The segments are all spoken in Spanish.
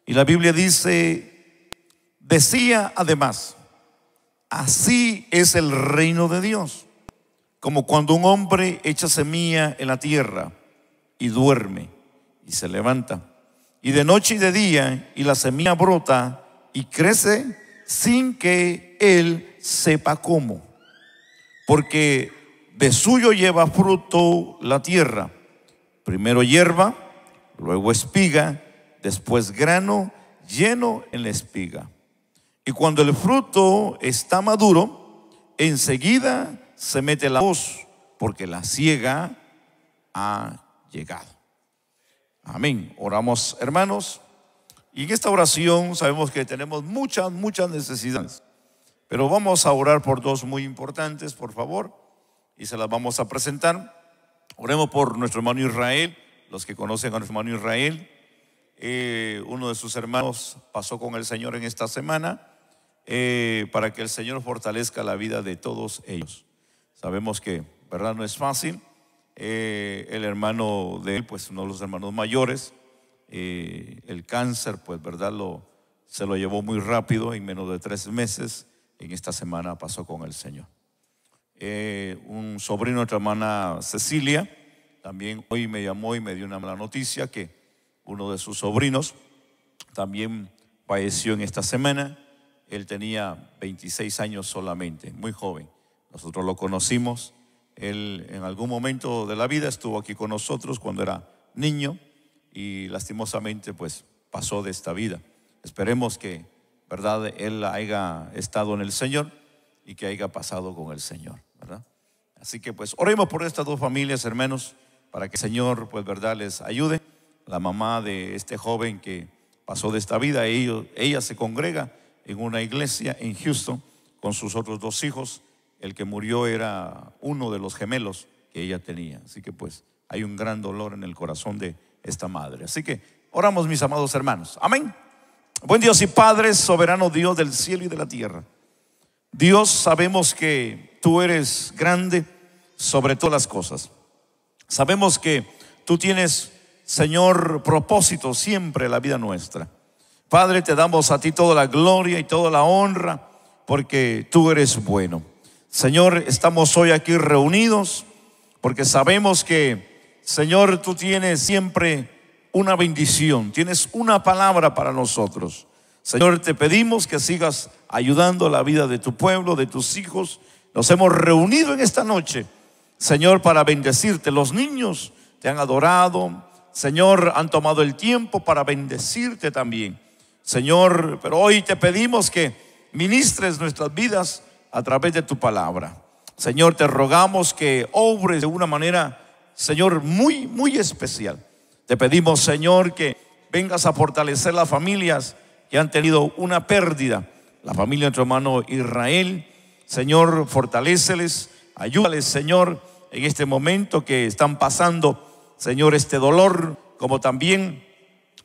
Y la Biblia dice, decía además, así es el reino de Dios, como cuando un hombre echa semilla en la tierra y duerme y se levanta, y de noche y de día, y la semilla brota y crece sin que él sepa cómo, porque de suyo lleva fruto la tierra, primero hierba, luego espiga, después grano lleno en la espiga. Y cuando el fruto está maduro, enseguida se mete la hoz, porque la siega ha llegado. Amén. Oramos, hermanos. Y en esta oración sabemos que tenemos muchas necesidades, pero vamos a orar por dos muy importantes, por favor, y se las vamos a presentar. Oremos por nuestro hermano Israel. Los que conocen a nuestro hermano Israel, uno de sus hermanos pasó con el Señor en esta semana, para que el Señor fortalezca la vida de todos ellos. Sabemos que, verdad, no es fácil. El hermano de él, pues uno de los hermanos mayores, el cáncer, pues verdad, se lo llevó muy rápido, en menos de 3 meses. En esta semana pasó con el Señor. Un sobrino de nuestra hermana Cecilia también hoy me llamó y me dio una mala noticia, que uno de sus sobrinos también falleció en esta semana. Él tenía 26 años solamente, muy joven. Nosotros lo conocimos. Él en algún momento de la vida estuvo aquí con nosotros cuando era niño y lastimosamente pues pasó de esta vida. Esperemos que, verdad, él haya estado en el Señor y que haya pasado con el Señor, ¿verdad? Así que pues oremos por estas dos familias, hermanos, para que el Señor, pues verdad, les ayude. La mamá de este joven que pasó de esta vida, ella se congrega en una iglesia en Houston con sus otros 2 hijos. El que murió era uno de los gemelos que ella tenía. Así que pues hay un gran dolor en el corazón de esta madre. Así que oramos, mis amados hermanos. Amén. Buen Dios y Padre, soberano Dios del cielo y de la tierra. Dios, sabemos que tú eres grande sobre todas las cosas. Sabemos que tú tienes, Señor, propósito siempre en la vida nuestra. Padre, te damos a ti toda la gloria y toda la honra, porque tú eres bueno. Señor, estamos hoy aquí reunidos porque sabemos que, Señor, tú tienes siempre una bendición, tienes una palabra para nosotros. Señor, te pedimos que sigas ayudando la vida de tu pueblo, de tus hijos. Nos hemos reunido en esta noche, Señor, para bendecirte. Los niños te han adorado, Señor, han tomado el tiempo para bendecirte también, Señor. Pero hoy te pedimos que ministres nuestras vidas a través de tu palabra. Señor, te rogamos que obres de una manera, Señor, muy especial. Te pedimos, Señor, que vengas a fortalecer las familias que han tenido una pérdida. La familia de nuestro hermano Israel, Señor, fortaléceles, ayúdales, Señor, en este momento que están pasando, Señor, este dolor, como también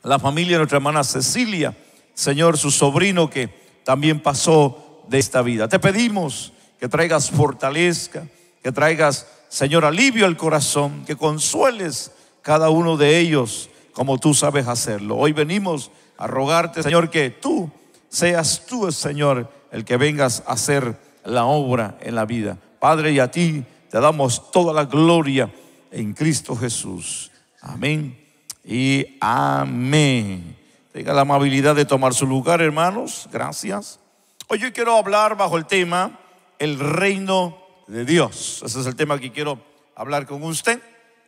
la familia de nuestra hermana Cecilia, Señor, su sobrino que también pasó de esta vida. Te pedimos que traigas fortaleza, que traigas, Señor, alivio al corazón, que consueles cada uno de ellos como tú sabes hacerlo. Hoy venimos a rogarte, Señor, que tú seas tú, Señor, el que vengas a hacer la obra en la vida. Padre, y a ti te damos toda la gloria en Cristo Jesús. Amén y amén. Tenga la amabilidad de tomar su lugar, hermanos. Gracias. Hoy yo quiero hablar bajo el tema el reino de Dios. Ese es el tema que quiero hablar con usted.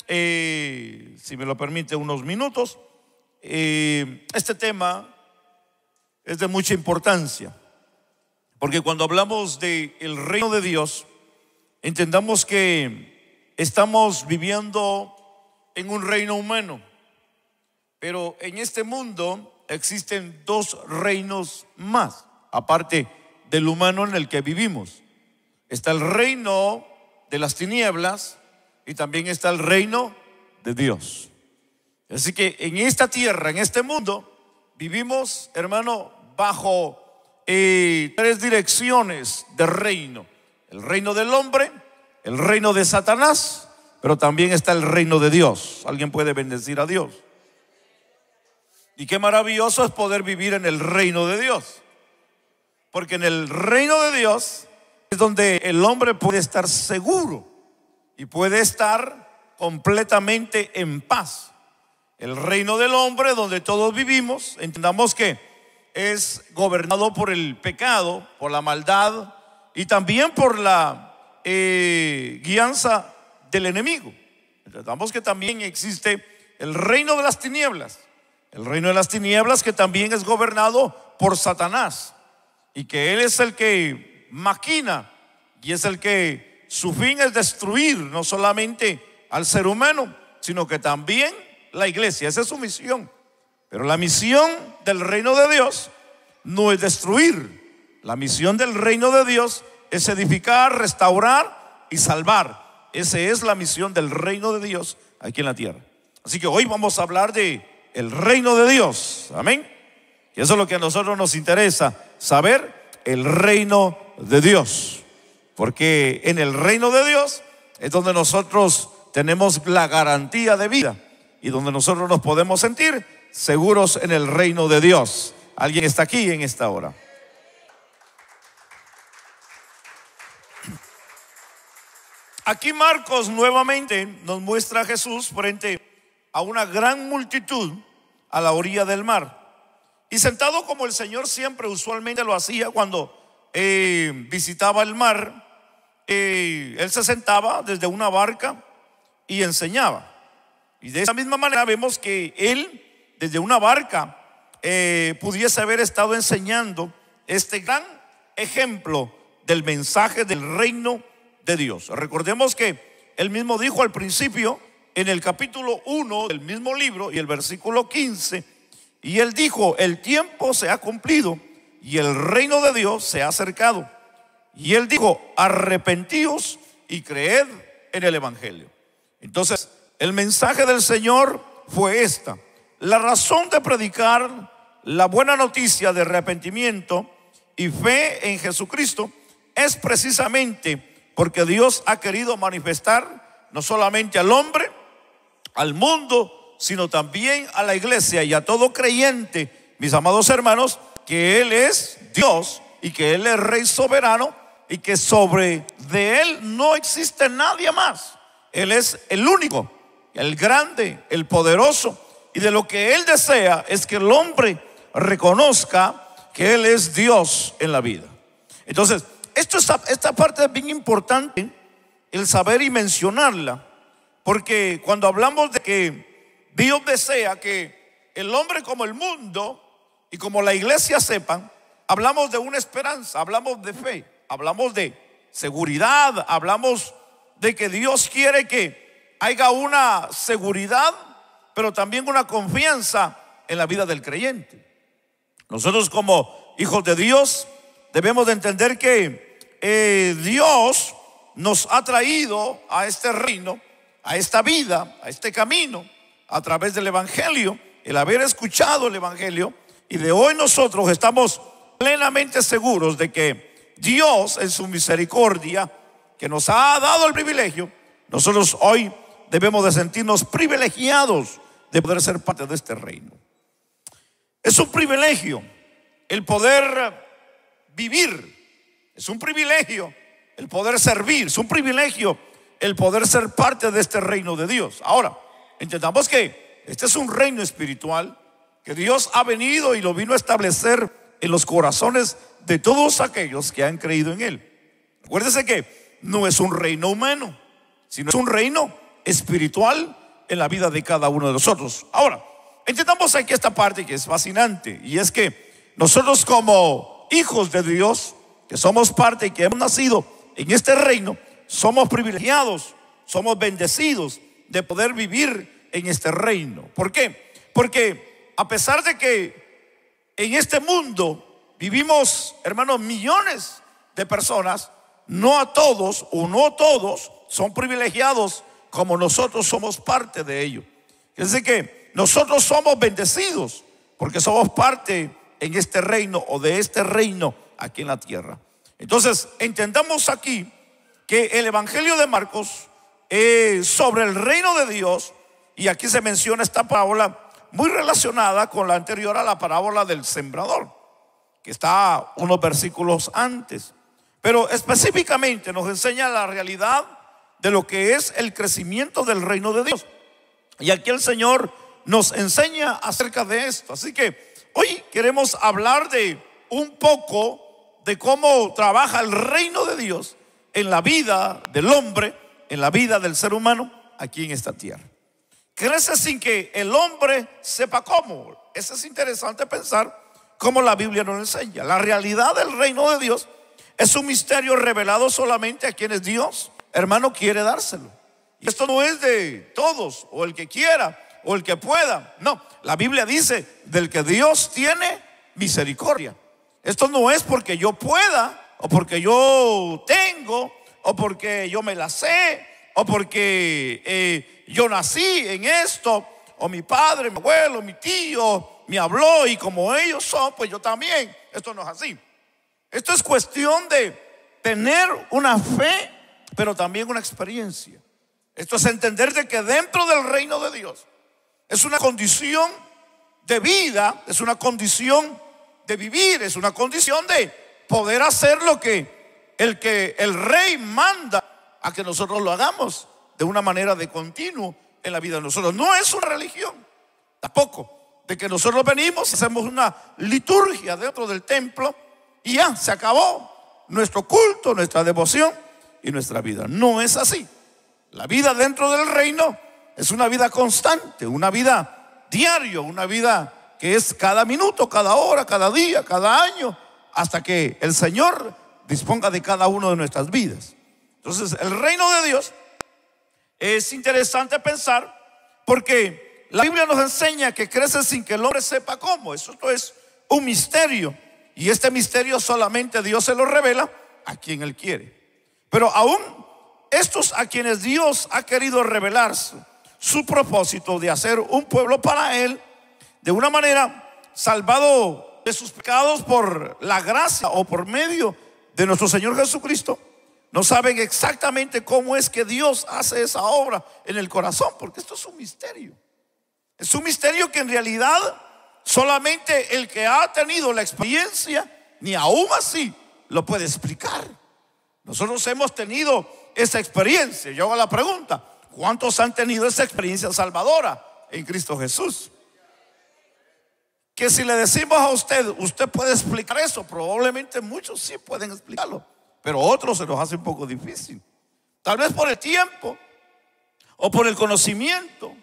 Si me lo permite, unos minutos. Este tema es de mucha importancia, porque cuando hablamos del reino de Dios, entendamos que estamos viviendo en un reino humano, pero en este mundo existen 2 reinos más, aparte del humano en el que vivimos. Está el reino de las tinieblas y también está el reino de Dios. Así que en esta tierra, en este mundo, vivimos, hermano, bajo 3 direcciones de reino: el reino del hombre, el reino de Satanás, pero también está el reino de Dios. ¿Alguien puede bendecir a Dios? Y qué maravilloso es poder vivir en el reino de Dios. Porque en el reino de Dios es donde el hombre puede estar seguro y puede estar completamente en paz. El reino del hombre, donde todos vivimos, entendamos que es gobernado por el pecado, por la maldad y también por la guianza del enemigo. Entendamos que también existe el reino de las tinieblas. El reino de las tinieblas, que también es gobernado por Satanás, y que él es el que maquina y es el que su fin es destruir no solamente al ser humano, sino que también la iglesia. Esa es su misión. Pero la misión del reino de Dios no es destruir. La misión del reino de Dios es edificar, restaurar y salvar. Esa es la misión del reino de Dios aquí en la tierra. Así que hoy vamos a hablar de el reino de Dios. Amén. Y eso es lo que a nosotros nos interesa saber, el reino de Dios. Porque en el reino de Dios es donde nosotros tenemos la garantía de vida y donde nosotros nos podemos sentir seguros en el reino de Dios. ¿Alguien está aquí en esta hora? Aquí Marcos nuevamente nos muestra a Jesús frente a una gran multitud a la orilla del mar. Y sentado como el Señor siempre usualmente lo hacía cuando visitaba el mar, él se sentaba desde una barca y enseñaba. Y de esa misma manera vemos que él desde una barca pudiese haber estado enseñando este gran ejemplo del mensaje del reino de Dios. Recordemos que él mismo dijo al principio en el capítulo 1 del mismo libro y el versículo 15, y él dijo: el tiempo se ha cumplido y el reino de Dios se ha acercado. Y él dijo: arrepentíos y creed en el evangelio. Entonces el mensaje del Señor fue esta: la razón de predicar la buena noticia de arrepentimiento y fe en Jesucristo es precisamente porque Dios ha querido manifestar no solamente al hombre, al mundo, sino también a la iglesia y a todo creyente, mis amados hermanos, que Él es Dios y que Él es Rey soberano y que sobre de Él no existe nadie más. Él es el único, el grande, el poderoso, y de lo que Él desea es que el hombre reconozca que Él es Dios en la vida. Entonces, esta parte es bien importante, el saber y mencionarla, porque cuando hablamos de que Dios desea que el hombre como el mundo y como la iglesia sepan, hablamos de una esperanza, hablamos de fe, hablamos de seguridad, hablamos de que Dios quiere que haya una seguridad, pero también una confianza en la vida del creyente. Nosotros como hijos de Dios debemos de entender que Dios nos ha traído a este reino, a esta vida, a este camino, a través del evangelio, el haber escuchado el evangelio. Y de hoy nosotros estamos plenamente seguros de que Dios, en su misericordia, que nos ha dado el privilegio, nosotros hoy debemos de sentirnos privilegiados de poder ser parte de este reino. Es un privilegio el poder vivir, es un privilegio el poder servir, es un privilegio el poder ser parte de este reino de Dios. Ahora, entendamos que este es un reino espiritual que Dios ha venido y lo vino a establecer en los corazones de todos aquellos que han creído en Él. Acuérdense que no es un reino humano, sino es un reino espiritual en la vida de cada uno de nosotros. Ahora, entendamos aquí esta parte que es fascinante, y es que nosotros como hijos de Dios, que somos parte y que hemos nacido en este reino, somos privilegiados, somos bendecidos de poder vivir en este reino. ¿Por qué? Porque a pesar de que en este mundo vivimos, hermanos, millones de personas, no a todos o no todos son privilegiados como nosotros somos parte de ello. Es decir, que nosotros somos bendecidos porque somos parte en este reino o de este reino aquí en la tierra. Entonces, entendamos aquí que el evangelio de Marcos es sobre el reino de Dios, y aquí se menciona esta parábola muy relacionada con la anterior a la parábola del sembrador, que está unos versículos antes. Pero específicamente nos enseña la realidad de lo que es el crecimiento del reino de Dios. Y aquí el Señor nos enseña acerca de esto. Así que hoy queremos hablar de un poco de cómo trabaja el reino de Dios en la vida del hombre, en la vida del ser humano aquí en esta tierra. Crece sin que el hombre sepa cómo. Eso es interesante pensar cómo la Biblia nos enseña. La realidad del reino de Dios es un misterio revelado solamente a quienes Dios, hermano, quiere dárselo. Y esto no es de todos, o el que quiera, o el que pueda. No, la Biblia dice del que Dios tiene misericordia. Esto no es porque yo pueda, o porque yo tengo, o porque yo me la sé, o porque yo nací en esto, o mi padre, mi abuelo, mi tío me habló y como ellos son, pues yo también. Esto no es así. Esto es cuestión de tener una fe, pero también una experiencia. Esto es entender de que dentro del reino de Dios es una condición de vida, es una condición de vivir, es una condición de poder hacer lo que el rey manda a que nosotros lo hagamos de una manera de continuo en la vida de nosotros. No es una religión, tampoco, de que nosotros venimos, hacemos una liturgia dentro del templo y ya, se acabó nuestro culto, nuestra devoción y nuestra vida. No es así. La vida dentro del reino es una vida constante, una vida diaria, una vida que es cada minuto, cada hora, cada día, cada año, hasta que el Señor disponga de cada una de nuestras vidas. Entonces, el reino de Dios es interesante pensar porque la Biblia nos enseña que crece sin que el hombre sepa cómo. Eso es un misterio, y este misterio solamente Dios se lo revela a quien Él quiere. Pero aún estos a quienes Dios ha querido revelar su propósito de hacer un pueblo para Él, de una manera salvado de sus pecados por la gracia o por medio de nuestro Señor Jesucristo, no saben exactamente cómo es que Dios hace esa obra en el corazón, porque esto es un misterio. Es un misterio que en realidad solamente el que ha tenido la experiencia, ni aún así lo puede explicar. Nosotros hemos tenido esa experiencia. Yo hago la pregunta: ¿cuántos han tenido esa experiencia salvadora en Cristo Jesús? Que si le decimos a usted puede explicar eso, probablemente muchos sí pueden explicarlo, pero otros se nos hace un poco difícil. Tal vez por el tiempo, o por el conocimiento,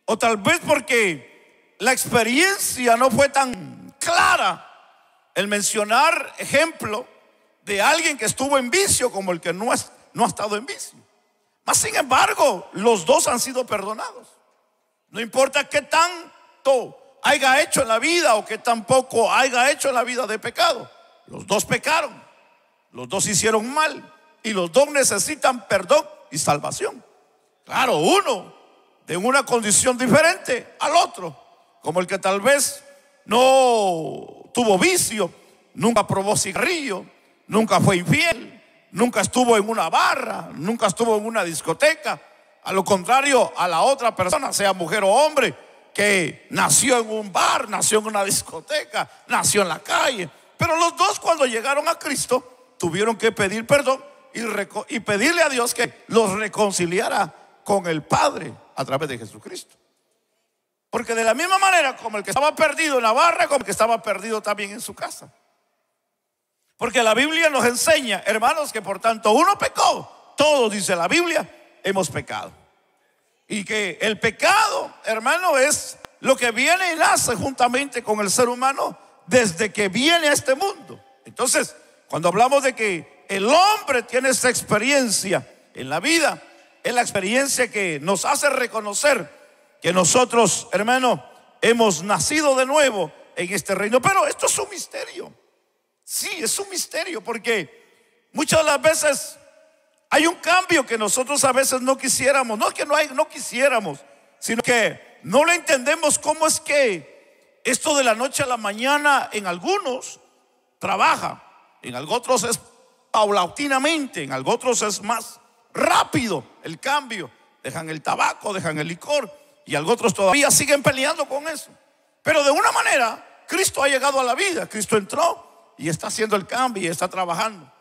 o tal vez porque la experiencia no fue tan clara. El mencionar ejemplo de alguien que estuvo en vicio como el que no ha estado en vicio. Mas sin embargo, los dos han sido perdonados. No importa qué tanto haya hecho en la vida o qué tampoco haya hecho en la vida de pecado. Los dos pecaron, los dos hicieron mal y los dos necesitan perdón y salvación. Claro, uno de una condición diferente al otro, como el que tal vez no tuvo vicio, nunca probó cigarrillo, nunca fue infiel, nunca estuvo en una barra, nunca estuvo en una discoteca. A lo contrario a la otra persona, sea mujer o hombre, que nació en un bar, nació en una discoteca, nació en la calle. Pero los dos, cuando llegaron a Cristo, tuvieron que pedir perdón y pedirle a Dios que los reconciliara con el Padre a través de Jesucristo. Porque de la misma manera como el que estaba perdido en la barra, como el que estaba perdido también en su casa. Porque la Biblia nos enseña, hermanos, que por tanto uno pecó, todos, dice la Biblia, hemos pecado. Y que el pecado, hermano, es lo que viene y nace juntamente con el ser humano desde que viene a este mundo. Entonces, cuando hablamos de que el hombre tiene esa experiencia en la vida, es la experiencia que nos hace reconocer que nosotros, hermano, hemos nacido de nuevo en este reino. Pero esto es un misterio. Sí, es un misterio, porque muchas de las veces hay un cambio que nosotros a veces no quisiéramos. No que no quisiéramos, sino que no lo entendemos. Cómo es que esto de la noche a la mañana en algunos trabaja, en otros es paulatinamente, en otros es más rápido el cambio. Dejan el tabaco, dejan el licor y otros todavía siguen peleando con eso. Pero de una manera, Cristo ha llegado a la vida. Cristo entró y está haciendo el cambio y está trabajando.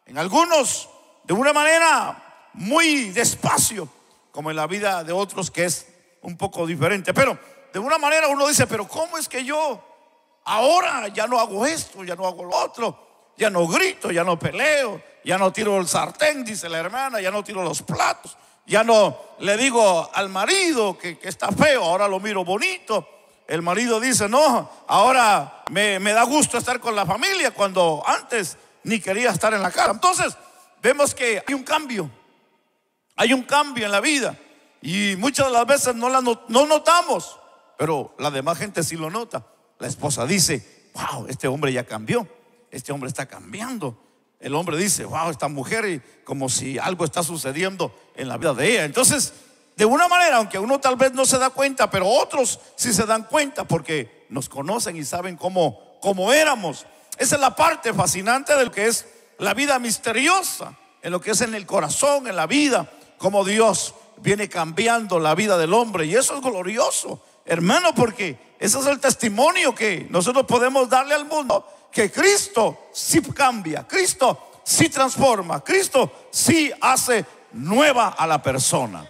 En algunos, de una manera muy despacio, como en la vida de otros que es un poco diferente. Pero de una manera uno dice, pero ¿cómo es que yo ahora ya no hago esto, ya no hago lo otro? Ya no grito, ya no peleo, ya no tiro el sartén, dice la hermana, ya no tiro los platos, ya no le digo al marido que está feo, ahora lo miro bonito. El marido dice, no, ahora me da gusto estar con la familia, cuando antes ni quería estar en la casa. Entonces vemos que hay un cambio en la vida, y muchas de las veces no notamos, pero la demás gente sí lo nota. La esposa dice, wow, este hombre ya cambió, este hombre está cambiando. El hombre dice, wow, esta mujer, como si algo está sucediendo en la vida de ella. Entonces, de una manera, aunque uno tal vez no se da cuenta, pero otros sí se dan cuenta, porque nos conocen y saben cómo éramos. Esa es la parte fascinante de lo que es la vida misteriosa, en lo que es en el corazón, en la vida, cómo Dios viene cambiando la vida del hombre. Y eso es glorioso, hermano, porque ese es el testimonio que nosotros podemos darle al mundo, que Cristo sí cambia, Cristo sí transforma, Cristo sí hace nueva a la persona.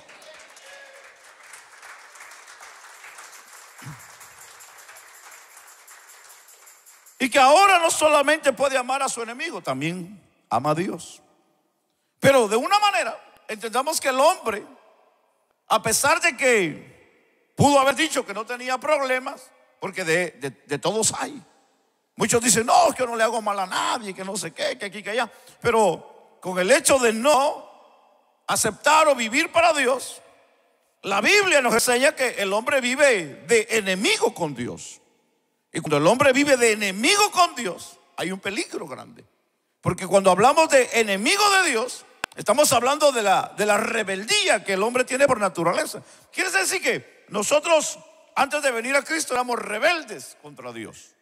Y que ahora no solamente puede amar a su enemigo, también ama a Dios. Pero de una manera, entendamos que el hombre, a pesar de que pudo haber dicho que no tenía problemas, porque de todos hay. Muchos dicen, no, que no le hago mal a nadie, que no sé qué, que aquí, que allá. Pero con el hecho de no aceptar o vivir para Dios, la Biblia nos enseña que el hombre vive de enemigo con Dios. Y cuando el hombre vive de enemigo con Dios, hay un peligro grande. Porque cuando hablamos de enemigo de Dios, estamos hablando de la rebeldía que el hombre tiene por naturaleza. Quiere decir que nosotros, antes de venir a Cristo, éramos rebeldes contra Dios.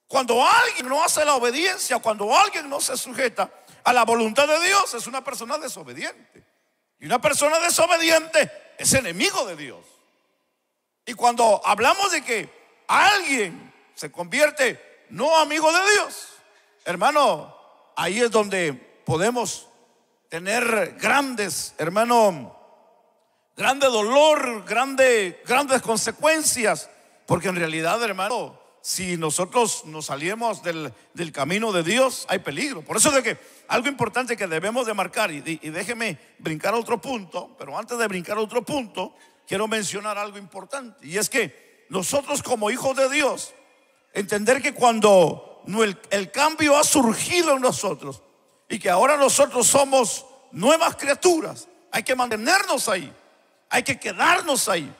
Cuando alguien no hace la obediencia, cuando alguien no se sujeta a la voluntad de Dios, es una persona desobediente. Y una persona desobediente es enemigo de Dios. Y cuando hablamos de que alguien se convierte no amigo de Dios, hermano, ahí es donde podemos tener grandes, hermano, grande dolor, grandes consecuencias. Porque en realidad, hermano, si nosotros nos salimos del camino de Dios, hay peligro. Por eso de que algo importante que debemos de marcar, y déjeme brincar a otro punto, pero antes de brincar a otro punto, quiero mencionar algo importante. Y es que nosotros como hijos de Dios, entender que cuando el cambio ha surgido en nosotros y que ahora nosotros somos nuevas criaturas, hay que mantenernos ahí, hay que quedarnos ahí,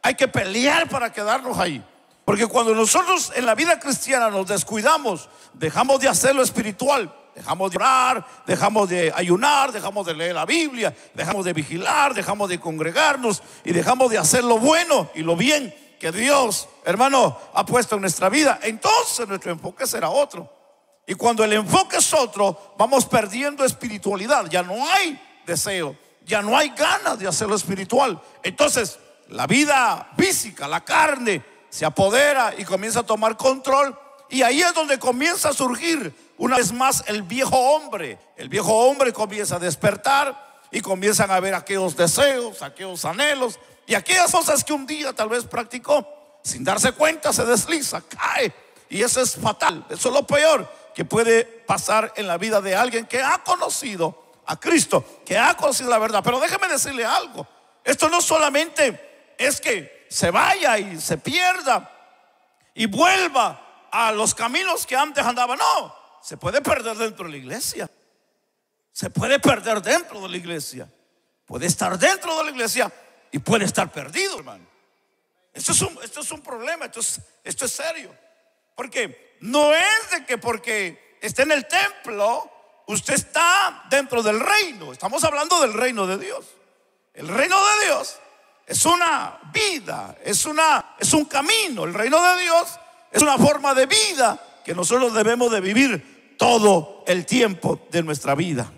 hay que pelear para quedarnos ahí. Porque cuando nosotros en la vida cristiana nos descuidamos, dejamos de hacer lo espiritual, dejamos de orar, dejamos de ayunar, dejamos de leer la Biblia, dejamos de vigilar, dejamos de congregarnos y dejamos de hacer lo bueno y lo bien que Dios, hermano, ha puesto en nuestra vida, entonces nuestro enfoque será otro. Y cuando el enfoque es otro, vamos perdiendo espiritualidad. Ya no hay deseo, ya no hay ganas de hacer lo espiritual. Entonces la vida física, la carne, se apodera y comienza a tomar control. Y ahí es donde comienza a surgir una vez más el viejo hombre. El viejo hombre comienza a despertar y comienzan a ver aquellos deseos, aquellos anhelos y aquellas cosas que un día tal vez practicó, sin darse cuenta se desliza, cae. Y eso es fatal. Eso es lo peor que puede pasar en la vida de alguien que ha conocido a Cristo, que ha conocido la verdad. Pero déjeme decirle algo. Esto no solamente es que se vaya y se pierda y vuelva a los caminos que antes andaba. No, se puede perder dentro de la iglesia. Se puede perder dentro de la iglesia. Puede estar dentro de la iglesia y puede estar perdido, hermano. Esto es un problema, esto es serio. Porque no es de que porque esté en el templo usted está dentro del reino. Estamos hablando del reino de Dios. El reino de Dios es una vida, es un camino. El reino de Dios es una forma de vida que nosotros debemos de vivir todo el tiempo de nuestra vida.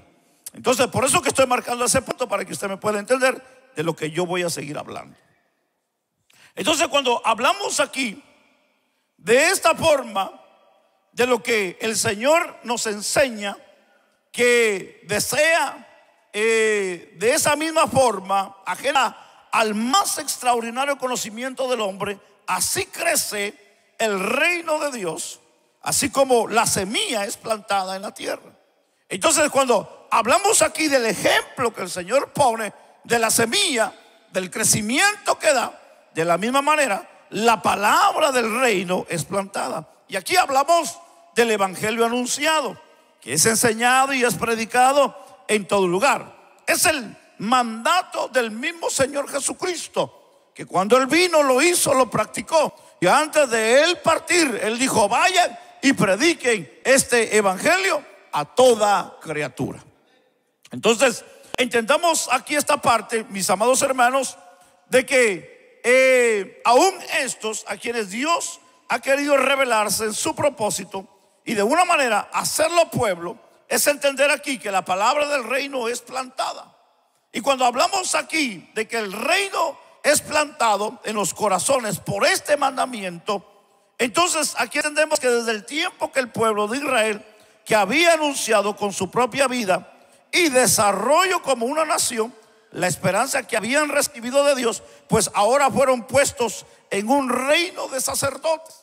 Entonces, por eso que estoy marcando ese punto, para que usted me pueda entender de lo que yo voy a seguir hablando. Entonces, cuando hablamos aquí de esta forma, de lo que el Señor nos enseña, que desea de esa misma forma, ajena al más extraordinario conocimiento del hombre, así crece el reino de Dios, así como la semilla es plantada en la tierra. Entonces, cuando hablamos aquí del ejemplo que el Señor pone de la semilla, del crecimiento que da, de la misma manera la palabra del reino es plantada. Y aquí hablamos del evangelio anunciado, que es enseñado y es predicado en todo lugar. Es el mandato del mismo Señor Jesucristo, que cuando Él vino lo hizo, lo practicó. Y antes de Él partir, Él dijo: vayan y prediquen este evangelio a toda criatura. Entonces, entendamos aquí esta parte, mis amados hermanos, de que aún estos a quienes Dios ha querido revelarse en su propósito y de una manera hacerlo pueblo, es entender aquí que la palabra del reino es plantada. Y cuando hablamos aquí de que el reino es plantado en los corazones por este mandamiento, entonces aquí entendemos que desde el tiempo que el pueblo de Israel, que había anunciado con su propia vida y desarrollo como una nación la esperanza que habían recibido de Dios, pues ahora fueron puestos en un reino de sacerdotes.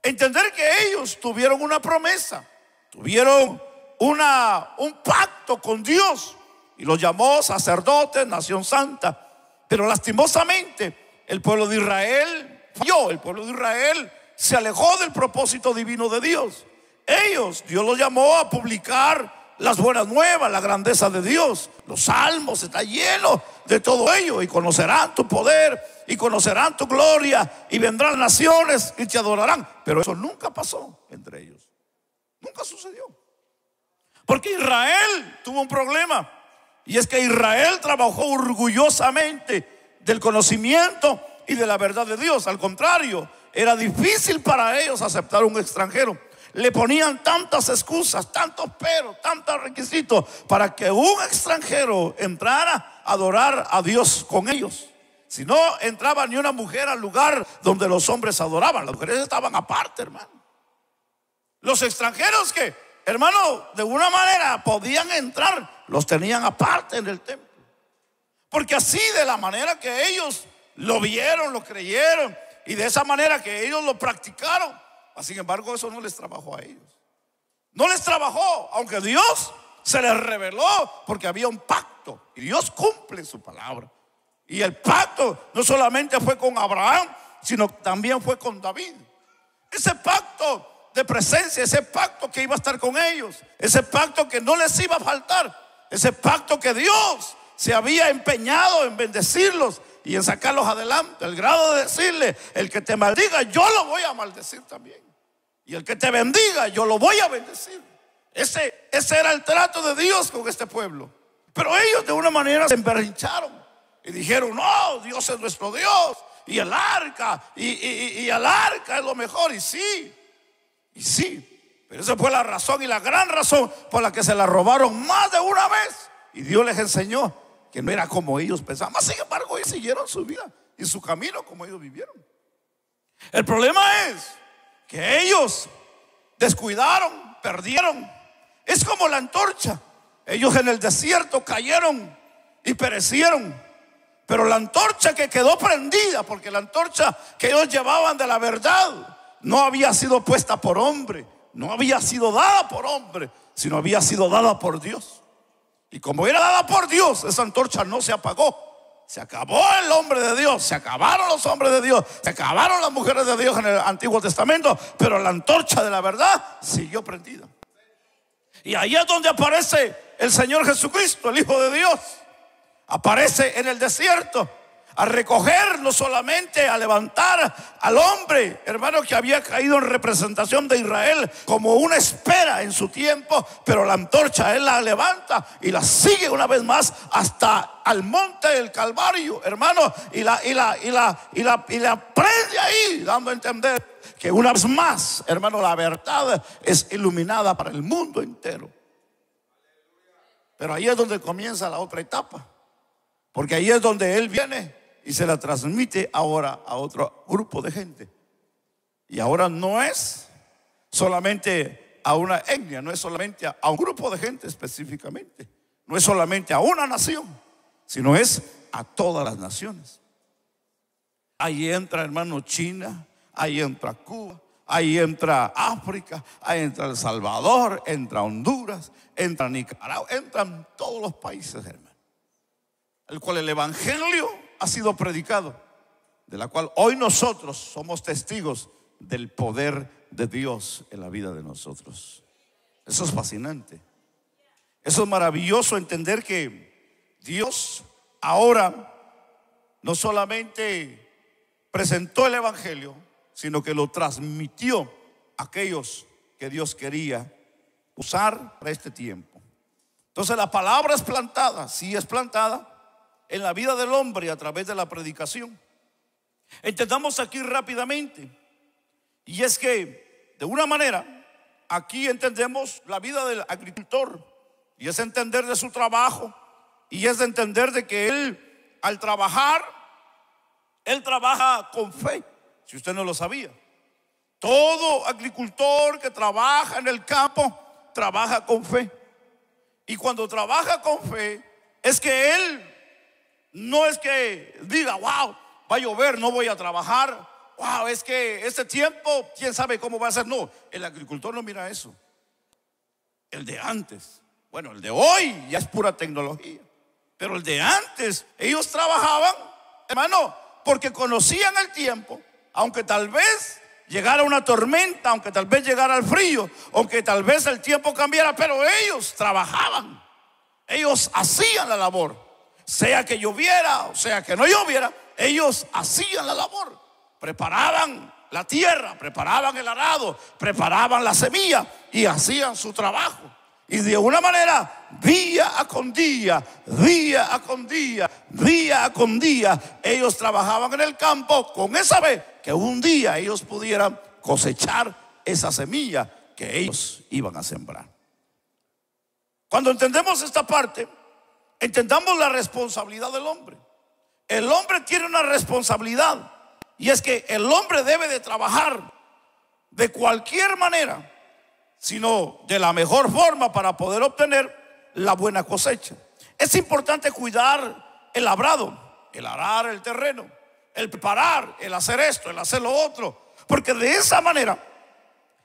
Entender que ellos tuvieron una promesa, tuvieron un pacto con Dios, y los llamó sacerdotes, nación santa. Pero lastimosamente el pueblo de Israel falló. El pueblo de Israel se alejó del propósito divino de Dios. Dios los llamó a publicar las buenas nuevas, la grandeza de Dios. Los salmos están llenos de todo ello. Y conocerán tu poder, y conocerán tu gloria, y vendrán naciones y te adorarán. Pero eso nunca pasó entre ellos. Nunca sucedió. Porque Israel tuvo un problema. Y es que Israel trabajó orgullosamente del conocimiento y de la verdad de Dios. Al contrario, era difícil para ellos aceptar un extranjero. Le ponían tantas excusas, tantos peros, tantos requisitos para que un extranjero entrara a adorar a Dios con ellos. Si no entraba ni una mujer al lugar donde los hombres adoraban, las mujeres estaban aparte, hermano. Los extranjeros que, hermano, de una manera podían entrar, los tenían aparte en el templo. Porque así, de la manera que ellos lo vieron, lo creyeron, y de esa manera que ellos lo practicaron, sin embargo, eso no les trabajó a ellos. No les trabajó, aunque Dios se les reveló, porque había un pacto y Dios cumple su palabra. Y el pacto no solamente fue con Abraham, sino también fue con David. Ese pacto de presencia, ese pacto que iba a estar con ellos, ese pacto que no les iba a faltar, ese pacto que Dios se había empeñado en bendecirlos y en sacarlos adelante, al grado de decirle: el que te maldiga, yo lo voy a maldecir también, y el que te bendiga, yo lo voy a bendecir. Ese era el trato de Dios con este pueblo. Pero ellos de una manera se emberrincharon y dijeron: no, Dios es nuestro Dios, y el arca, y el arca es lo mejor. Y sí, pero esa fue la razón, y la gran razón por la que se la robaron más de una vez. Y Dios les enseñó que no era como ellos pensaban. Mas, sin embargo, ellos siguieron su vida y su camino como ellos vivieron. El problema es que ellos descuidaron, perdieron. Es como la antorcha. Ellos en el desierto cayeron y perecieron. Pero la antorcha que quedó prendida, porque la antorcha que ellos llevaban de la verdad no había sido puesta por hombre, no había sido dada por hombre, sino había sido dada por Dios. Y como era dada por Dios, esa antorcha no se apagó. Se acabó el hombre de Dios, se acabaron los hombres de Dios, se acabaron las mujeres de Dios en el Antiguo Testamento, pero la antorcha de la verdad siguió prendida. Y ahí es donde aparece el Señor Jesucristo, el Hijo de Dios. Aparece en el desierto a recoger, no solamente a levantar al hombre, hermano, que había caído en representación de Israel como una espera en su tiempo, pero la antorcha Él la levanta y la sigue una vez más hasta al monte del Calvario, hermano, y la prende ahí, dando a entender que una vez más, hermano, la verdad es iluminada para el mundo entero. Pero ahí es donde comienza la otra etapa, porque ahí es donde Él viene y se la transmite ahora a otro grupo de gente. Y ahora no es solamente a una etnia, no es solamente a un grupo de gente específicamente, no es solamente a una nación, sino es a todas las naciones. Ahí entra, hermano, China, ahí entra Cuba, ahí entra África, ahí entra El Salvador, entra Honduras, entra Nicaragua, entran todos los países, hermano, el cual el evangelio ha sido predicado, de la cual hoy nosotros somos testigos del poder de Dios en la vida de nosotros. Eso es fascinante. Eso es maravilloso, entender que Dios ahora no solamente presentó el evangelio, sino que lo transmitió a aquellos que Dios quería usar para este tiempo. Entonces la palabra es plantada, sí es plantada en la vida del hombre a través de la predicación. Entendamos aquí rápidamente, y es que de una manera aquí entendemos la vida del agricultor, y es entender de su trabajo, y es entender de que él al trabajar, él trabaja con fe. Si usted no lo sabía, todo agricultor que trabaja en el campo trabaja con fe. Y cuando trabaja con fe, es que él no es que diga, wow, va a llover, no voy a trabajar. Wow, es que este tiempo, quién sabe cómo va a ser. No, el agricultor no mira eso. El de antes, bueno, el de hoy ya es pura tecnología, pero el de antes, ellos trabajaban, hermano, porque conocían el tiempo. Aunque tal vez llegara una tormenta, aunque tal vez llegara el frío, aunque tal vez el tiempo cambiara, pero ellos trabajaban, ellos hacían la labor, sea que lloviera o sea que no lloviera, ellos hacían la labor, preparaban la tierra, preparaban el arado, preparaban la semilla y hacían su trabajo. Y de una manera, día con día, día con día, día con día, ellos trabajaban en el campo con esa fe que un día ellos pudieran cosechar esa semilla que ellos iban a sembrar. Cuando entendemos esta parte, entendamos la responsabilidad del hombre. El hombre tiene una responsabilidad, y es que el hombre debe de trabajar de cualquier manera, sino de la mejor forma para poder obtener la buena cosecha. Es importante cuidar el labrado, el arar el terreno, el preparar, el hacer esto, el hacer lo otro, porque de esa manera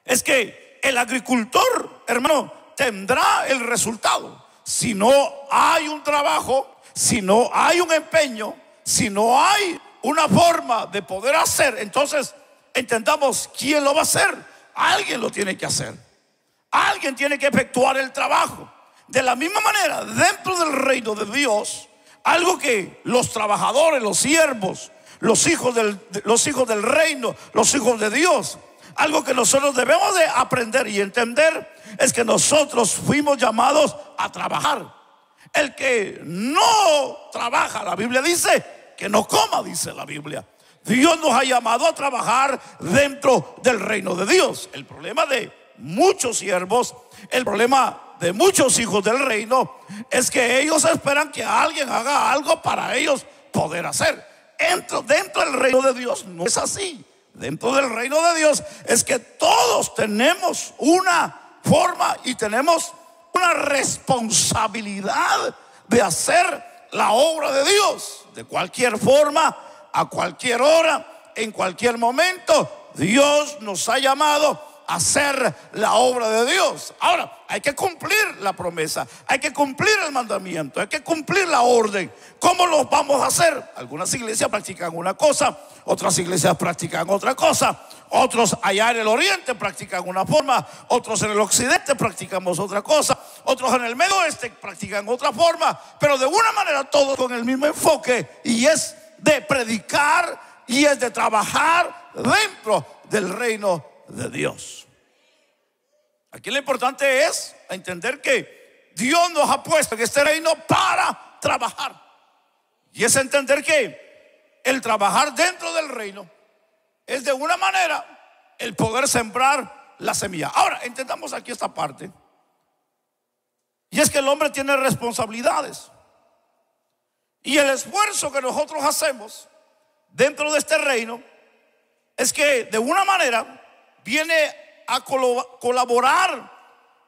es que el agricultor, hermano, tendrá el resultado. Si no hay un trabajo, si no hay un empeño, si no hay una forma de poder hacer, entonces entendamos quién lo va a hacer. Alguien lo tiene que hacer. Alguien tiene que efectuar el trabajo. De la misma manera, dentro del reino de Dios, algo que los trabajadores, los siervos, los hijos del reino, los hijos de Dios, algo que nosotros debemos de aprender y entender, es que nosotros fuimos llamados a trabajar. El que no trabaja, la Biblia dice que no coma, dice la Biblia. Dios nos ha llamado a trabajar dentro del reino de Dios. El problema de muchos siervos, el problema de muchos hijos del reino, es que ellos esperan que alguien haga algo para ellos poder hacer. Dentro del reino de Dios no es así. Dentro del reino de Dios es que todos tenemos una forma y tenemos una responsabilidad de hacer la obra de Dios. De cualquier forma, a cualquier hora, en cualquier momento, Dios nos ha llamado a hacer la obra de Dios. Ahora, hay que cumplir la promesa, hay que cumplir el mandamiento, hay que cumplir la orden. ¿Cómo lo vamos a hacer? Algunas iglesias practican una cosa, otras iglesias practican otra cosa, otros allá en el oriente practican una forma, otros en el occidente practicamos otra cosa, otros en el medio oeste practican otra forma, pero de una manera todos con el mismo enfoque, y es de predicar y es de trabajar dentro del reino de Dios. Aquí lo importante es entender que Dios nos ha puesto en este reino para trabajar, y es entender que el trabajar dentro del reino es de una manera el poder sembrar la semilla. Ahora entendamos aquí esta parte, y es que el hombre tiene responsabilidades, y el esfuerzo que nosotros hacemos dentro de este reino es que de una manera viene a colaborar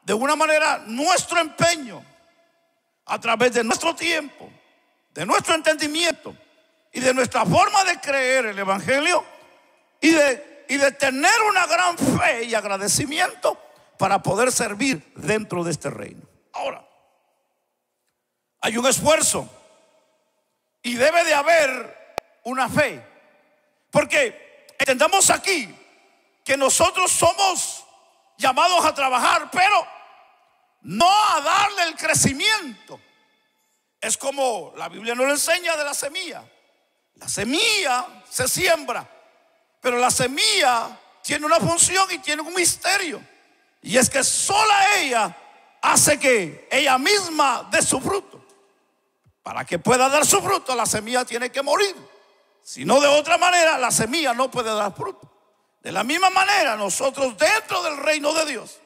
de una manera nuestro empeño a través de nuestro tiempo, de nuestro entendimiento y de nuestra forma de creer el evangelio y de tener una gran fe y agradecimiento para poder servir dentro de este reino. Ahora, hay un esfuerzo y debe de haber una fe, porque entendamos aquí que nosotros somos llamados a trabajar, pero no a darle el crecimiento. Es como la Biblia nos lo enseña de la semilla. La semilla se siembra, pero la semilla tiene una función y tiene un misterio, y es que sola ella hace que ella misma dé su fruto. Para que pueda dar su fruto, la semilla tiene que morir. Si no, de otra manera, la semilla no puede dar fruto. De la misma manera, nosotros dentro del reino de Dios,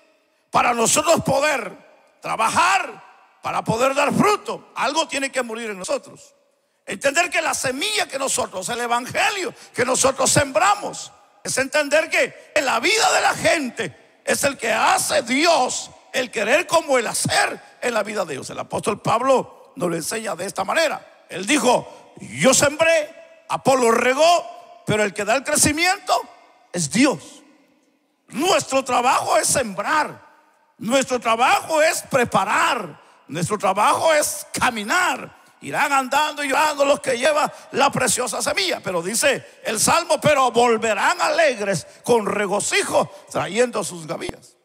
para nosotros poder trabajar, para poder dar fruto, algo tiene que morir en nosotros. Entender que la semilla que nosotros, el evangelio que nosotros sembramos, es entender que en la vida de la gente es el que hace Dios, el querer como el hacer en la vida de Dios. El apóstol Pablo nos lo enseña de esta manera. Él dijo: yo sembré, Apolo regó, pero el que da el crecimiento es Dios. Nuestro trabajo es sembrar, nuestro trabajo es preparar, nuestro trabajo es caminar. Irán andando y llorando los que llevan la preciosa semilla. Pero dice el Salmo: pero volverán alegres con regocijo, trayendo sus gavillas.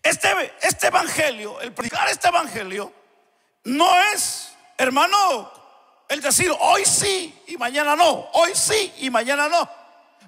Este evangelio, el predicar este evangelio, no es, hermano, el decir hoy sí y mañana no, hoy sí y mañana no.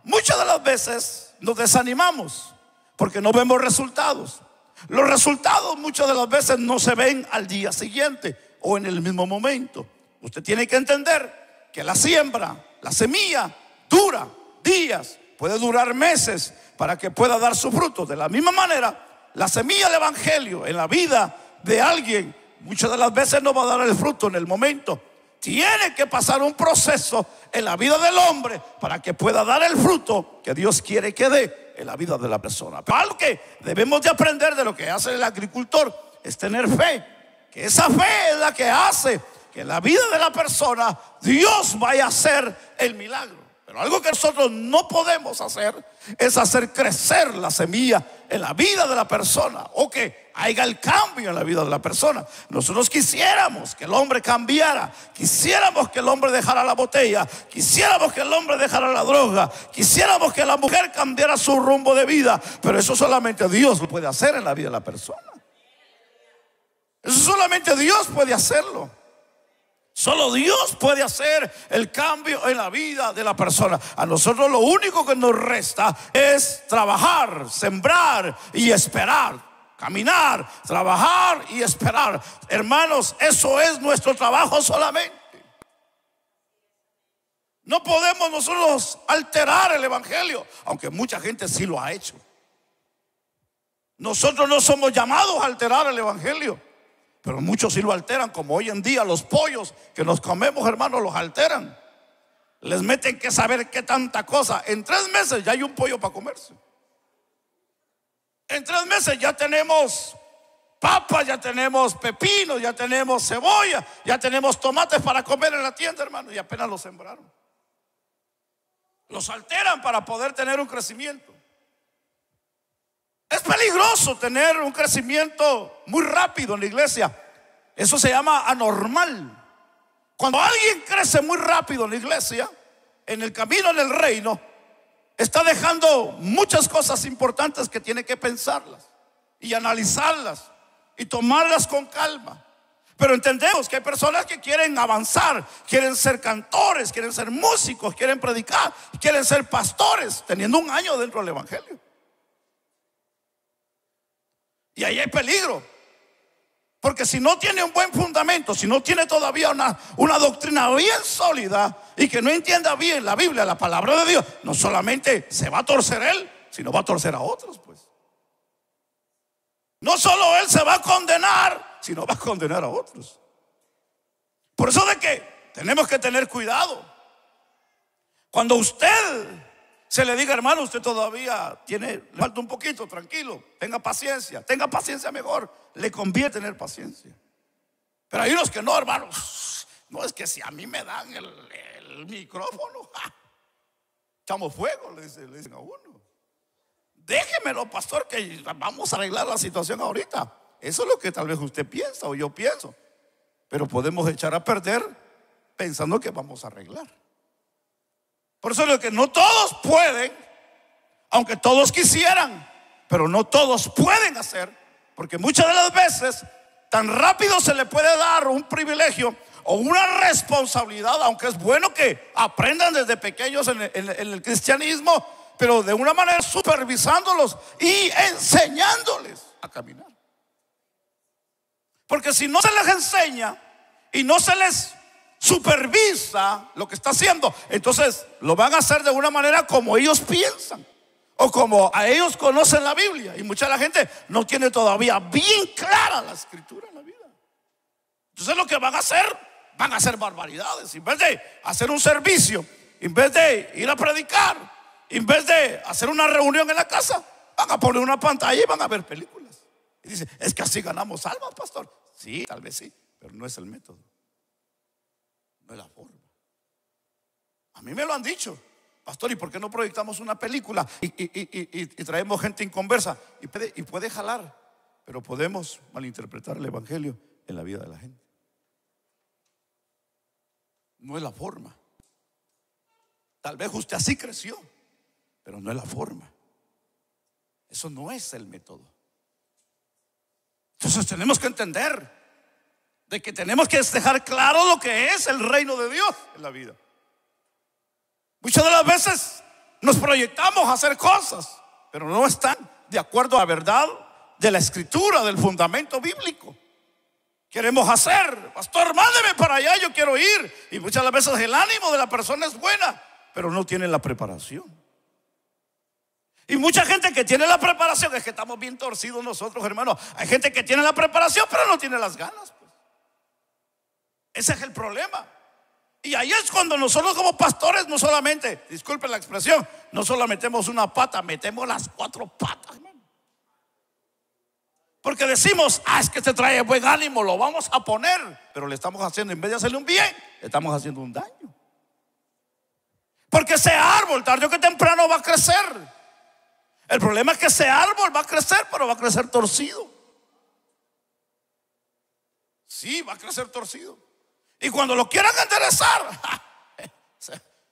Muchas de las veces nos desanimamos porque no vemos resultados. Los resultados muchas de las veces no se ven al día siguiente o en el mismo momento. Usted tiene que entender que la siembra, la semilla, dura días, puede durar meses para que pueda dar su fruto. De la misma manera, la semilla del evangelio en la vida de alguien muchas de las veces no va a dar el fruto en el momento. Tiene que pasar un proceso en la vida del hombre para que pueda dar el fruto que Dios quiere que dé en la vida de la persona. Pero algo que debemos de aprender de lo que hace el agricultor es tener fe, que esa fe es la que hace que en la vida de la persona Dios vaya a hacer el milagro. Pero algo que nosotros no podemos hacer es hacer crecer la semilla en la vida de la persona, o que haya el cambio en la vida de la persona. Nosotros quisiéramos que el hombre cambiara, quisiéramos que el hombre dejara la botella, quisiéramos que el hombre dejara la droga, quisiéramos que la mujer cambiara su rumbo de vida. Pero eso solamente Dios lo puede hacer en la vida de la persona. Eso solamente Dios puede hacerlo. Solo Dios puede hacer el cambio en la vida de la persona. A nosotros lo único que nos resta es trabajar, sembrar y esperar. Caminar, trabajar y esperar. Hermanos, eso es nuestro trabajo solamente. No podemos nosotros alterar el evangelio, aunque mucha gente sí lo ha hecho. Nosotros no somos llamados a alterar el evangelio, pero muchos sí lo alteran, como hoy en día los pollos que nos comemos, hermanos, los alteran. Les meten que saber qué tanta cosa. En 3 meses ya hay un pollo para comerse. En 3 meses ya tenemos papas, ya tenemos pepinos, ya tenemos cebolla, ya tenemos tomates para comer en la tienda, hermano, y apenas los sembraron. Los alteran para poder tener un crecimiento. Es peligroso tener un crecimiento muy rápido en la iglesia. Eso se llama anormal. Cuando alguien crece muy rápido en la iglesia, en el camino en el reino, está dejando muchas cosas importantes que tiene que pensarlas y analizarlas y tomarlas con calma. Pero entendemos que hay personas que quieren avanzar, quieren ser cantores, quieren ser músicos, quieren predicar, quieren ser pastores, teniendo un año dentro del evangelio. Y ahí hay peligro, porque si no tiene un buen fundamento, si no tiene todavía una doctrina bien sólida y que no entienda bien la Biblia, la palabra de Dios, no solamente se va a torcer él, sino va a torcer a otros, pues. No solo él se va a condenar, sino va a condenar a otros. Por eso de que tenemos que tener cuidado. Cuando usted se le diga, hermano, usted todavía le falta un poquito, tranquilo, tenga paciencia mejor, le conviene tener paciencia. Pero hay unos que no, hermanos, no, es que si a mí me dan el micrófono, echamos fuego, le dicen a uno. Déjemelo, pastor, que vamos a arreglar la situación ahorita. Eso es lo que tal vez usted piensa o yo pienso, pero podemos echar a perder pensando que vamos a arreglar. Por eso es lo que no todos pueden, aunque todos quisieran, pero no todos pueden hacer, porque muchas de las veces tan rápido se le puede dar un privilegio o una responsabilidad, aunque es bueno que aprendan desde pequeños en el cristianismo, pero de una manera supervisándolos y enseñándoles a caminar. Porque si no se les enseña y no se les supervisa lo que está haciendo, entonces lo van a hacer de una manera como ellos piensan o como a ellos conocen la Biblia. Y mucha de la gente no tiene todavía bien clara la escritura en la vida. Entonces lo que van a hacer barbaridades. En vez de hacer un servicio, en vez de ir a predicar, en vez de hacer una reunión en la casa, van a poner una pantalla y van a ver películas. Y dice, es que así ganamos almas, pastor. Sí, tal vez sí, pero no es el método, no es la forma. A mí me lo han dicho, pastor, ¿y por qué no proyectamos una película y traemos gente inconversa? Y puede jalar, pero podemos malinterpretar el evangelio en la vida de la gente. No es la forma. Tal vez usted así creció, pero no es la forma. Eso no es el método. Entonces tenemos que entender de que tenemos que dejar claro lo que es el reino de Dios en la vida. Muchas de las veces nos proyectamos a hacer cosas, pero no están de acuerdo a la verdad de la escritura, del fundamento bíblico. Queremos hacer, pastor, mándeme para allá, yo quiero ir. Y muchas de las veces el ánimo de la persona es buena, pero no tiene la preparación. Y mucha gente que tiene la preparación, es que estamos bien torcidos nosotros, hermanos. Hay gente que tiene la preparación, pero no tiene las ganas, pues. Ese es el problema. Y ahí es cuando nosotros como pastores no solamente, disculpen la expresión, no solo metemos una pata, metemos las 4 patas, hermano. Porque decimos, es que te trae buen ánimo, lo vamos a poner, pero le estamos haciendo, en vez de hacerle un bien, le estamos haciendo un daño. Porque ese árbol tarde o que temprano va a crecer. El problema es que ese árbol va a crecer, pero va a crecer torcido. Sí, va a crecer torcido. Y cuando lo quieran enderezar,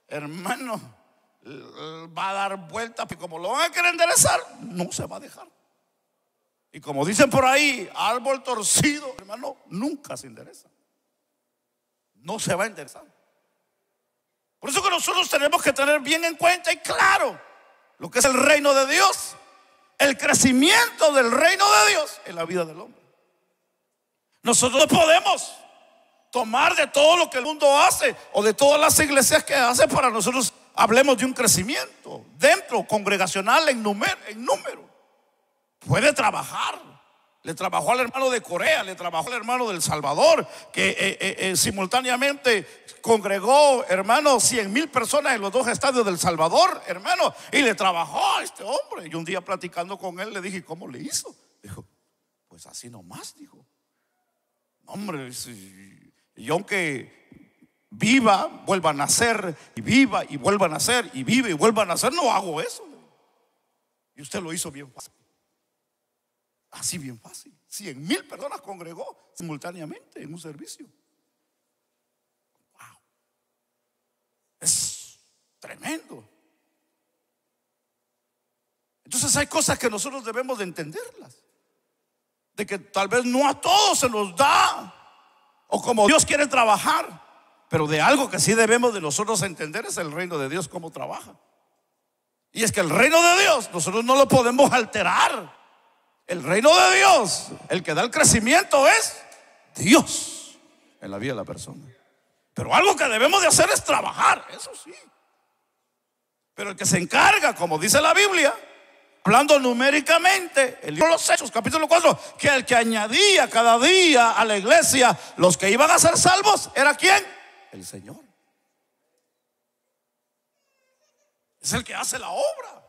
hermano, va a dar vueltas. Y como lo van a querer enderezar, no se va a dejar. Y como dicen por ahí, árbol torcido, hermano, nunca se endereza. No se va a enderezar. Por eso que nosotros tenemos que tener bien en cuenta y claro lo que es el reino de Dios, el crecimiento del reino de Dios en la vida del hombre. Nosotros no podemos tomar de todo lo que el mundo hace o de todas las iglesias que hace para nosotros hablemos de un crecimiento dentro, congregacional, en número. Puede trabajar. Le trabajó al hermano de Corea, le trabajó al hermano del Salvador, que simultáneamente congregó, hermano, 100,000 personas en los 2 estadios del Salvador, hermano, y le trabajó a este hombre. Y un día platicando con él le dije, ¿cómo le hizo? Dijo, pues así nomás, dijo. Hombre, y aunque viva, vuelva a nacer, y viva y vuelva a nacer, y vive y vuelva a nacer, no hago eso. Y usted lo hizo bien fácil. Así bien fácil. 100,000 personas congregó simultáneamente en un servicio. Wow. Es tremendo. Entonces hay cosas que nosotros debemos de entenderlas. De que tal vez no a todos se nos da, o como Dios quiere trabajar, pero de algo que sí debemos de nosotros entender es el reino de Dios, cómo trabaja. Y es que el reino de Dios nosotros no lo podemos alterar. El reino de Dios, el que da el crecimiento es Dios en la vida de la persona. Pero algo que debemos de hacer es trabajar, eso sí. Pero el que se encarga, como dice la Biblia, hablando numéricamente, el libro de los Hechos, capítulo 4, que el que añadía cada día a la iglesia los que iban a ser salvos, ¿era quién? El Señor. es el que hace la obra.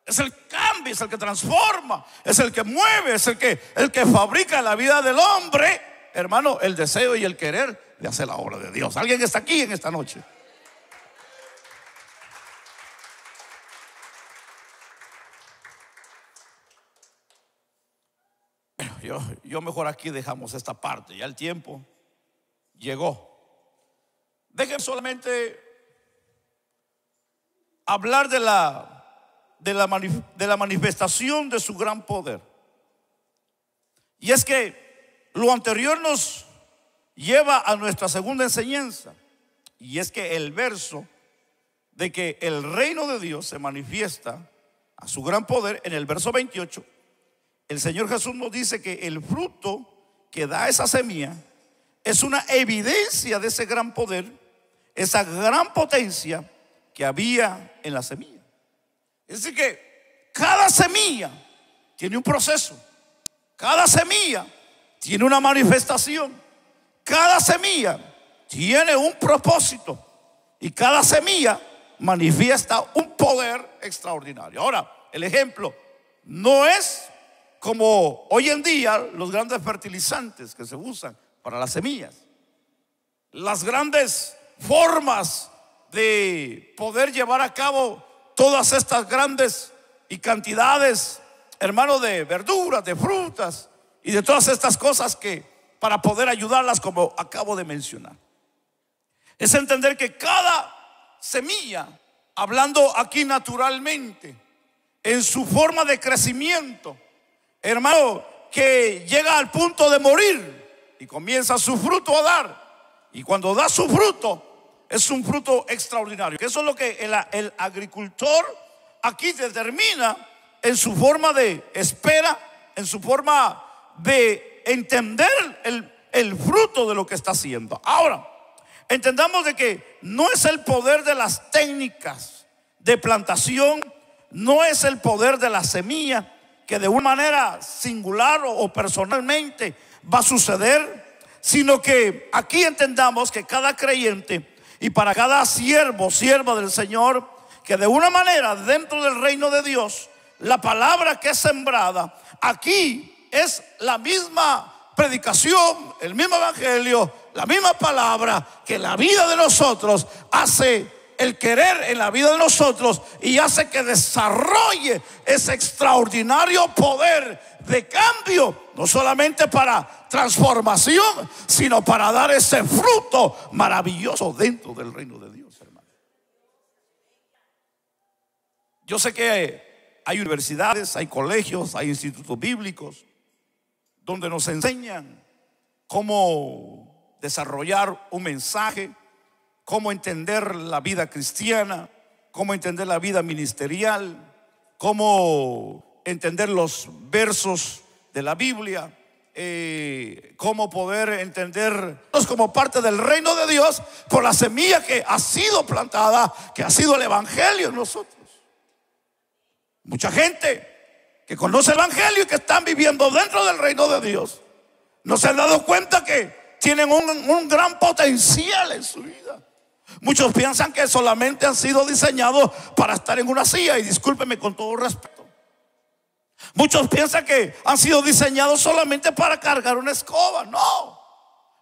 Es el que cambia, es el que transforma, es el que mueve, es el que fabrica la vida del hombre, hermano, el deseo y el querer de hacer la obra de Dios. ¿Alguien está aquí en esta noche? Yo mejor aquí dejamos esta parte, ya el tiempo llegó. Dejen solamente hablar de la manifestación de su gran poder. Y es que lo anterior nos lleva a nuestra segunda enseñanza, y es que el verso de que el reino de Dios se manifiesta a su gran poder, en el verso 28, el Señor Jesús nos dice que el fruto que da esa semilla es una evidencia de ese gran poder, esa gran potencia que había en la semilla. Es decir, que cada semilla tiene un proceso, cada semilla tiene una manifestación, cada semilla tiene un propósito y cada semilla manifiesta un poder extraordinario. Ahora, el ejemplo no es como hoy en día los grandes fertilizantes que se usan para las semillas, las grandes formas de poder llevar a cabo todas estas grandes y cantidades, hermano, de verduras, de frutas y de todas estas cosas que para poder ayudarlas, como acabo de mencionar. Es entender que cada semilla, hablando aquí naturalmente, en su forma de crecimiento, hermano, que llega al punto de morir y comienza su fruto a dar, y cuando da su fruto es un fruto extraordinario. Eso es lo que el agricultor aquí determina en su forma de espera, en su forma de entender el fruto de lo que está haciendo. Ahora, entendamos de que no es el poder de las técnicas de plantación, no es el poder de la semilla que de una manera singular o personalmente va a suceder, sino que aquí entendamos que cada creyente y para cada siervo, sierva del Señor, que de una manera dentro del reino de Dios, la palabra que es sembrada aquí es la misma predicación, el mismo evangelio, la misma palabra que la vida de nosotros hace el querer en la vida de nosotros y hace que desarrolle ese extraordinario poder de cambio, no solamente para transformación, sino para dar ese fruto maravilloso dentro del reino de Dios, hermano. Yo sé que hay universidades, hay colegios, hay institutos bíblicos donde nos enseñan cómo desarrollar un mensaje, cómo entender la vida cristiana, cómo entender la vida ministerial, cómo entender los versos de la Biblia, cómo poder entendernos como parte del reino de Dios por la semilla que ha sido plantada, que ha sido el evangelio en nosotros. Mucha gente que conoce el evangelio y que están viviendo dentro del reino de Dios no se han dado cuenta que tienen un gran potencial en su vida. Muchos piensan que solamente han sido diseñados para estar en una silla, y discúlpeme con todo respeto. Muchos piensan que han sido diseñados solamente para cargar una escoba. No.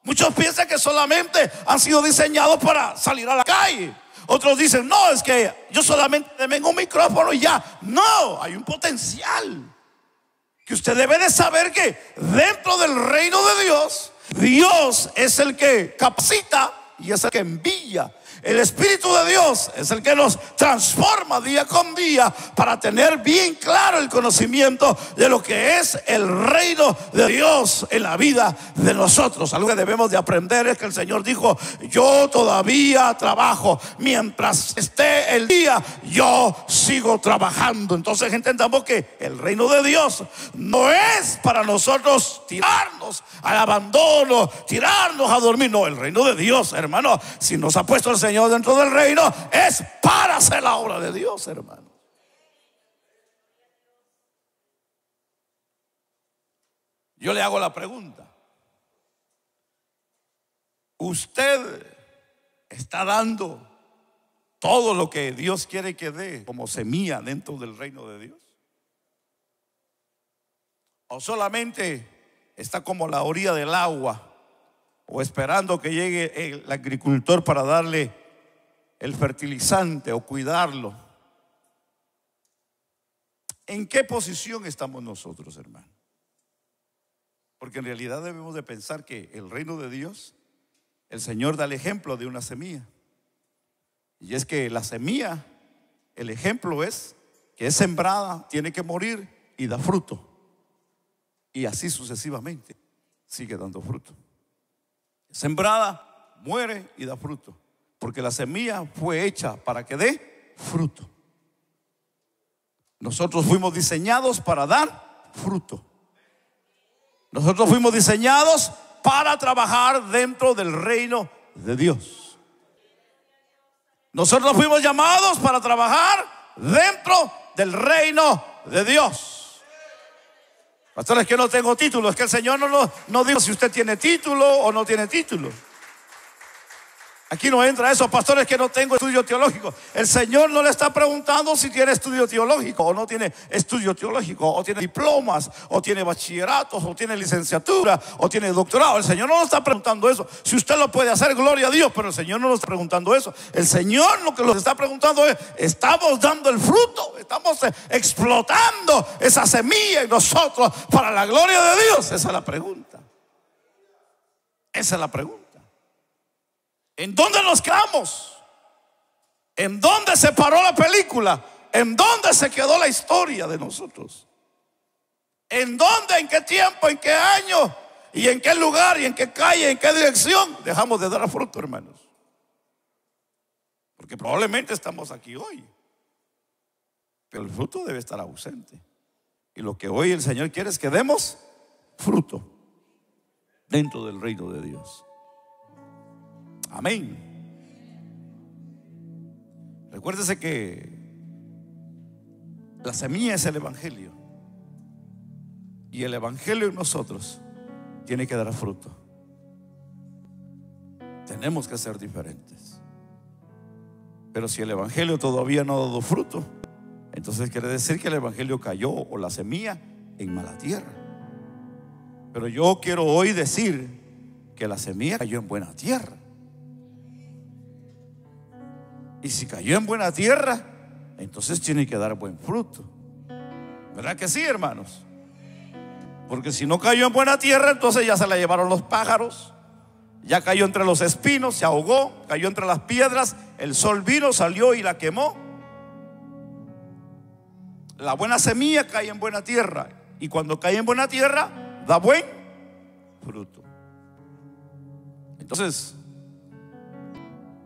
Muchos piensan que solamente han sido diseñados para salir a la calle. Otros dicen, no, es que yo solamente tengo un micrófono y ya. No, hay un potencial que usted debe de saber, que dentro del reino de Dios, Dios es el que capacita y es el que envía. El Espíritu de Dios es el que nos transforma día con día para tener bien claro el conocimiento de lo que es el reino de Dios en la vida de nosotros. Algo que debemos de aprender es que el Señor dijo: yo todavía trabajo, mientras esté el día yo sigo trabajando. Entonces entendamos que el reino de Dios no es para nosotros tirarnos al abandono, tirarnos a dormir. No, el reino de Dios, hermano, si nos ha puesto el Señor dentro del reino, es para hacer la obra de Dios, hermano. Yo le hago la pregunta: ¿usted está dando todo lo que Dios quiere que dé como semilla dentro del reino de Dios? ¿O solamente está como a la orilla del agua, o esperando que llegue el agricultor para darle el fertilizante o cuidarlo? ¿En qué posición estamos nosotros, hermano? Porque en realidad debemos de pensar que el reino de Dios, el Señor da el ejemplo de una semilla. Y es que la semilla, el ejemplo es que es sembrada, tiene que morir y da fruto. Y así sucesivamente sigue dando fruto. Sembrada, muere y da fruto. Porque la semilla fue hecha para que dé fruto. Nosotros fuimos diseñados para dar fruto. Nosotros fuimos diseñados para trabajar dentro del reino de Dios. Nosotros fuimos llamados para trabajar dentro del reino de Dios. Pastor, es que no tengo título. Es que el Señor no dijo si usted tiene título o no tiene título. Aquí no entra eso, pastores, que no tengo estudio teológico. El Señor no le está preguntando si tiene estudio teológico o no tiene estudio teológico, o tiene diplomas, o tiene bachilleratos, o tiene licenciatura, o tiene doctorado. El Señor no nos está preguntando eso. Si usted lo puede hacer, gloria a Dios, pero el Señor no nos está preguntando eso. El Señor lo que nos está preguntando es: ¿estamos dando el fruto? ¿Estamos explotando esa semilla en nosotros para la gloria de Dios? Esa es la pregunta. Esa es la pregunta. ¿En dónde nos quedamos? ¿En dónde se paró la película? ¿En dónde se quedó la historia de nosotros? ¿En dónde, en qué tiempo, en qué año, y en qué lugar, y en qué calle, en qué dirección dejamos de dar fruto, hermanos? Porque probablemente estamos aquí hoy, pero el fruto debe estar ausente. Y lo que hoy el Señor quiere es que demos fruto dentro del reino de Dios. Amén. Recuérdese que la semilla es el evangelio, y el evangelio en nosotros tiene que dar fruto. Tenemos que ser diferentes. Pero si el evangelio todavía no ha dado fruto, entonces quiere decir que el evangelio cayó, o la semilla, en mala tierra. Pero yo quiero hoy decir que la semilla cayó en buena tierra. Y si cayó en buena tierra, entonces tiene que dar buen fruto. ¿Verdad que sí, hermanos? Porque si no cayó en buena tierra, entonces ya se la llevaron los pájaros, ya cayó entre los espinos, se ahogó, cayó entre las piedras, el sol vino, salió y la quemó. La buena semilla cae en buena tierra, y cuando cae en buena tierra da buen fruto. Entonces,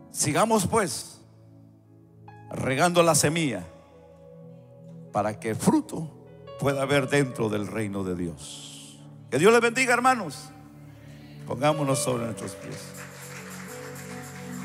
sigamos pues regando la semilla para que fruto pueda haber dentro del reino de Dios. Que Dios les bendiga, hermanos. Pongámonos sobre nuestros pies.